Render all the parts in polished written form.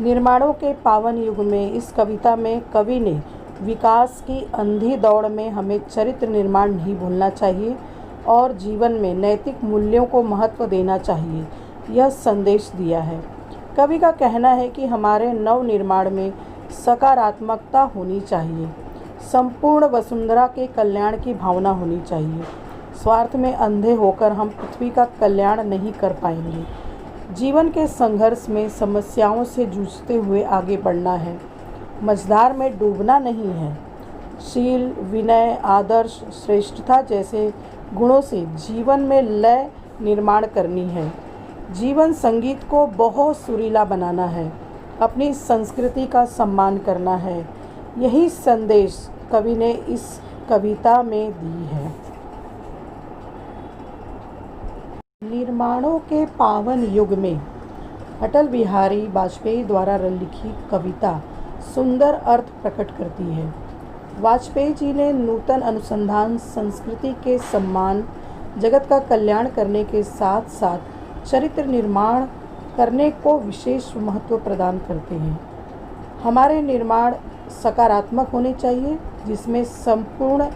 निर्माणों के पावन युग में इस कविता में कवि ने विकास की अंधी दौड़ में हमें चरित्र निर्माण नहीं भूलना चाहिए और जीवन में नैतिक मूल्यों को महत्व देना चाहिए, यह संदेश दिया है। कवि का कहना है कि हमारे नव निर्माण में सकारात्मकता होनी चाहिए, संपूर्ण वसुंधरा के कल्याण की भावना होनी चाहिए। स्वार्थ में अंधे होकर हम पृथ्वी का कल्याण नहीं कर पाएंगे। जीवन के संघर्ष में समस्याओं से जूझते हुए आगे बढ़ना है, मझधार में डूबना नहीं है। शील, विनय, आदर्श, श्रेष्ठता जैसे गुणों से जीवन में लय निर्माण करनी है। जीवन संगीत को बहुत सुरीला बनाना है, अपनी संस्कृति का सम्मान करना है। यही संदेश कवि ने इस कविता में दी है। निर्माणों के पावन युग में अटल बिहारी वाजपेयी द्वारा लिखी कविता सुंदर अर्थ प्रकट करती है। वाजपेयी जी ने नूतन अनुसंधान, संस्कृति के सम्मान, जगत का कल्याण करने के साथ साथ चरित्र निर्माण करने को विशेष महत्व प्रदान करते हैं। हमारे निर्माण सकारात्मक होने चाहिए, जिसमें संपूर्ण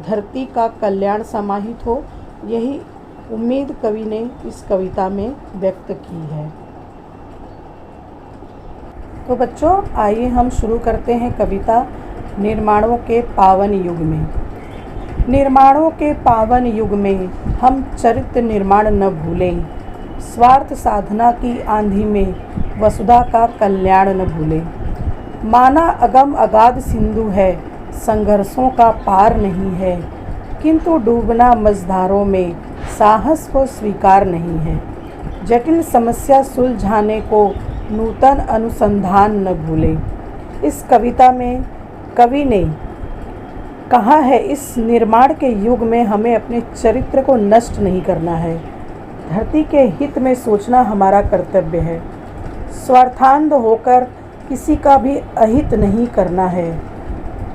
धरती का कल्याण समाहित हो। यही उम्मीद कवि ने इस कविता में व्यक्त की है। तो बच्चों, आइए हम शुरू करते हैं कविता निर्माणों के पावन युग में। निर्माणों के पावन युग में हम चरित्र निर्माण न भूलें, स्वार्थ साधना की आंधी में वसुधा का कल्याण न भूलें। माना अगम अगाध सिंधु है, संघर्षों का पार नहीं है, किंतु डूबना मझधारों में साहस को स्वीकार नहीं है। जटिल समस्या सुलझाने को नूतन अनुसंधान न भूलें। इस कविता में कवि ने कहा है, इस निर्माण के युग में हमें अपने चरित्र को नष्ट नहीं करना है। धरती के हित में सोचना हमारा कर्तव्य है। स्वार्थांध होकर किसी का भी अहित नहीं करना है।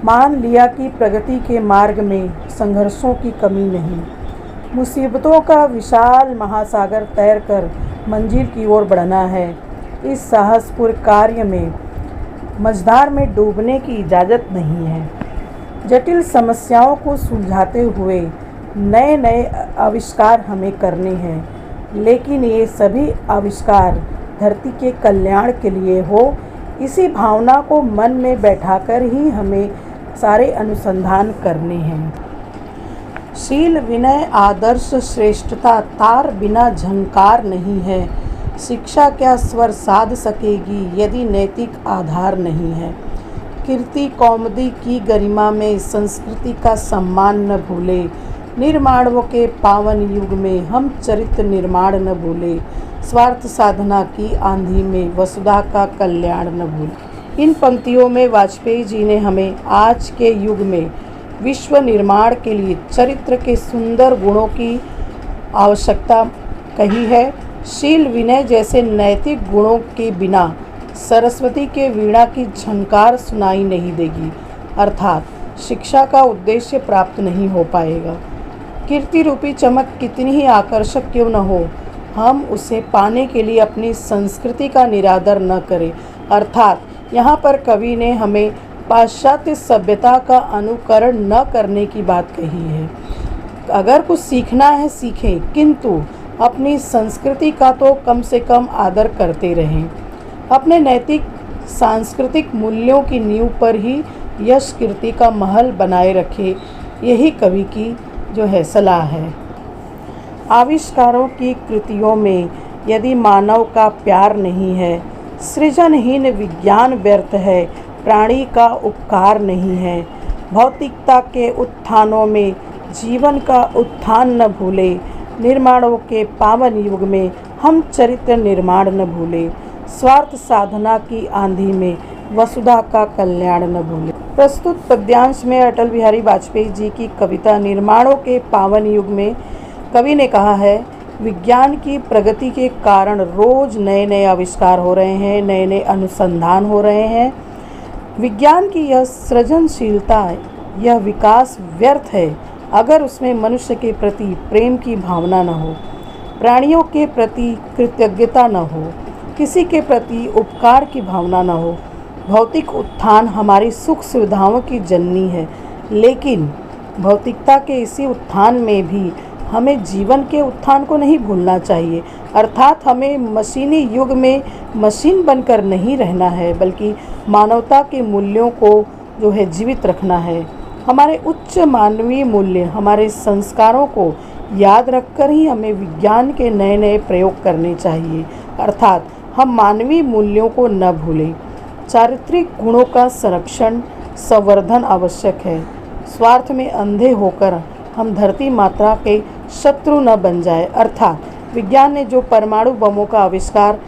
मान लिया कि प्रगति के मार्ग में संघर्षों की कमी नहीं। मुसीबतों का विशाल महासागर तैर कर मंजिल की ओर बढ़ना है। इस साहसपूर्ण कार्य में मझधार में डूबने की इजाज़त नहीं है। जटिल समस्याओं को सुलझाते हुए नए नए आविष्कार हमें करने हैं, लेकिन ये सभी आविष्कार धरती के कल्याण के लिए हो। इसी भावना को मन में बैठाकर ही हमें सारे अनुसंधान करने हैं। शील, विनय, आदर्श, श्रेष्ठता तार बिना झंकार नहीं है। शिक्षा क्या स्वर साध सकेगी यदि नैतिक आधार नहीं है। कीर्ति कौमुदी की गरिमा में संस्कृति का सम्मान न भूले। निर्माणों के पावन युग में हम चरित्र निर्माण न भूले। स्वार्थ साधना की आंधी में वसुधा का कल्याण न भूले। इन पंक्तियों में वाजपेयी जी ने हमें आज के युग में विश्व निर्माण के लिए चरित्र के सुंदर गुणों की आवश्यकता कही है। शील, विनय जैसे नैतिक गुणों के बिना सरस्वती के वीणा की झंकार सुनाई नहीं देगी, अर्थात शिक्षा का उद्देश्य प्राप्त नहीं हो पाएगा। कीर्ति रूपी चमक कितनी ही आकर्षक क्यों न हो, हम उसे पाने के लिए अपनी संस्कृति का निरादर न करें। अर्थात यहाँ पर कवि ने हमें पाश्चात्य सभ्यता का अनुकरण न करने की बात कही है। अगर कुछ सीखना है सीखें, किंतु अपनी संस्कृति का तो कम से कम आदर करते रहें। अपने नैतिक सांस्कृतिक मूल्यों की नींव पर ही यश कीर्ति का महल बनाए रखें, यही कवि की जो है सलाह है। आविष्कारों की कृतियों में यदि मानव का प्यार नहीं है, सृजनहीन विज्ञान व्यर्थ है, प्राणी का उपकार नहीं है। भौतिकता के उत्थानों में जीवन का उत्थान न भूले। निर्माणों के पावन युग में हम चरित्र निर्माण न भूले। स्वार्थ साधना की आंधी में वसुधा का कल्याण न भूले। प्रस्तुत पद्यांश में अटल बिहारी वाजपेयी जी की कविता निर्माणों के पावन युग में कवि ने कहा है, विज्ञान की प्रगति के कारण रोज नए नए आविष्कार हो रहे हैं, नए नए अनुसंधान हो रहे हैं। विज्ञान की यह सृजनशीलता, यह विकास व्यर्थ है अगर उसमें मनुष्य के प्रति प्रेम की भावना न हो, प्राणियों के प्रति कृतज्ञता न हो किसी के प्रति उपकार की भावना न हो। भौतिक उत्थान हमारी सुख सुविधाओं की जननी है, लेकिन भौतिकता के इसी उत्थान में भी हमें जीवन के उत्थान को नहीं भूलना चाहिए। अर्थात हमें मशीनी युग में मशीन बनकर नहीं रहना है, बल्कि मानवता के मूल्यों को जो है जीवित रखना है। हमारे उच्च मानवीय मूल्य, हमारे संस्कारों को याद रखकर ही हमें विज्ञान के नए नए प्रयोग करने चाहिए। अर्थात हम मानवीय मूल्यों को न भूलें। चारित्रिक गुणों का संरक्षण संवर्धन आवश्यक है। स्वार्थ में अंधे होकर हम धरती माता के शत्रु न बन जाए। अर्थात विज्ञान ने जो परमाणु बमों का आविष्कार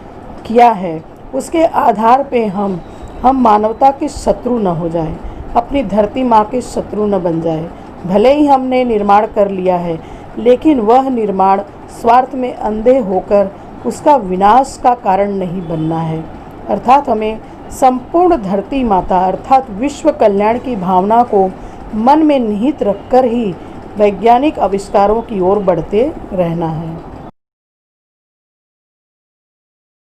किया है, उसके आधार पे हम मानवता के शत्रु न हो जाए, अपनी धरती माँ के शत्रु न बन जाए। भले ही हमने निर्माण कर लिया है, लेकिन वह निर्माण स्वार्थ में अंधे होकर उसका विनाश का कारण नहीं बनना है। अर्थात हमें संपूर्ण धरती माता अर्थात विश्व कल्याण की भावना को मन में निहित रखकर ही वैज्ञानिक आविष्कारों की ओर बढ़ते रहना है।